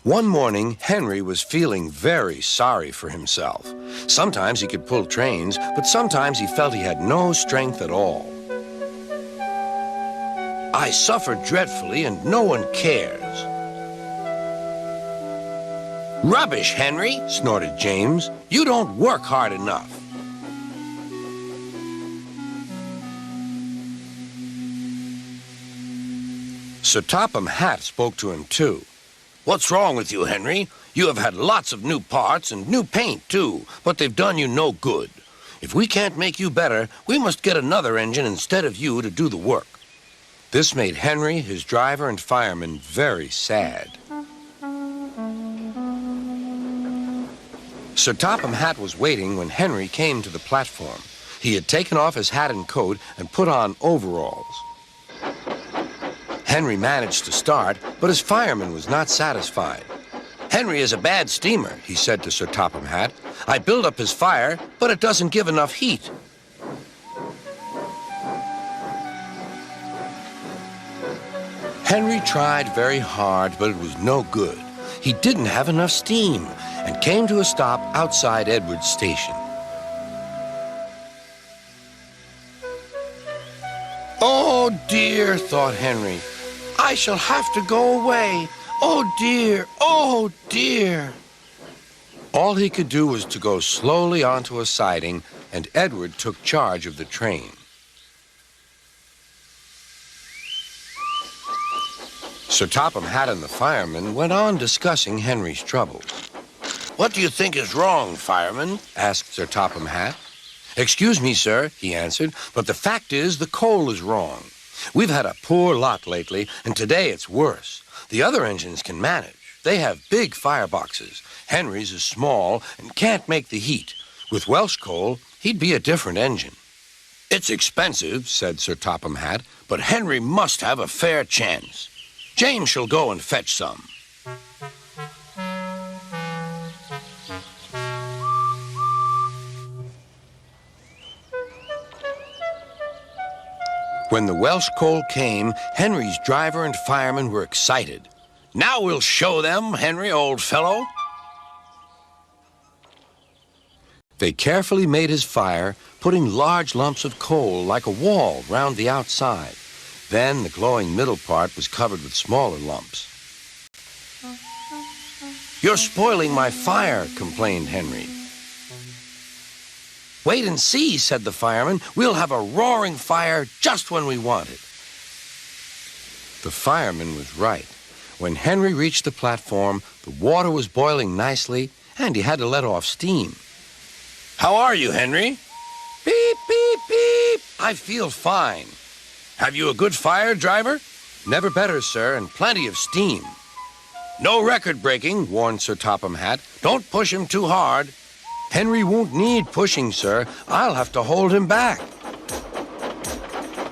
One morning, Henry was feeling very sorry for himself. Sometimes he could pull trains, but sometimes he felt he had no strength at all. I suffered dreadfully and no one cares. Rubbish, Henry, snorted James. You don't work hard enough. Sir Topham Hatt spoke to him too. What's wrong with you, Henry? You have had lots of new parts and new paint too, but they've done you no good. If we can't make you better, we must get another engine instead of you to do the work. This made Henry, his driver, and fireman very sad. Sir Topham Hatt was waiting when Henry came to the platform. He had taken off his hat and coat and put on overalls. Henry managed to start, but his fireman was not satisfied. Henry is a bad steamer, he said to Sir Topham Hatt. I build up his fire, but it doesn't give enough heat. Henry tried very hard, but it was no good. He didn't have enough steam and came to a stop outside Edward's station. Oh dear, thought Henry. I shall have to go away. Oh dear, oh dear. All he could do was to go slowly onto a siding, and Edward took charge of the train. Sir Topham Hatt and the fireman went on discussing Henry's troubles. What do you think is wrong, fireman? Asked Sir Topham Hatt. Excuse me, sir, he answered, but the fact is the coal is wrong. We've had a poor lot lately, and today it's worse. The other engines can manage. They have big fireboxes. Henry's is small and can't make the heat. With Welsh coal, he'd be a different engine. It's expensive, said Sir Topham Hatt, but Henry must have a fair chance. James shall go and fetch some. When the Welsh coal came, Henry's driver and fireman were excited. Now we'll show them, Henry, old fellow. They carefully made his fire, putting large lumps of coal like a wall round the outside. Then the glowing middle part was covered with smaller lumps. You're spoiling my fire, complained Henry. Wait and see, said the fireman. We'll have a roaring fire just when we want it. The fireman was right. When Henry reached the platform, the water was boiling nicely, and he had to let off steam. How are you, Henry? Beep, beep, beep. I feel fine. Have you a good fire, driver? Never better, sir, and plenty of steam. No record breaking, warned Sir Topham Hatt. Don't push him too hard. Henry won't need pushing, sir. I'll have to hold him back.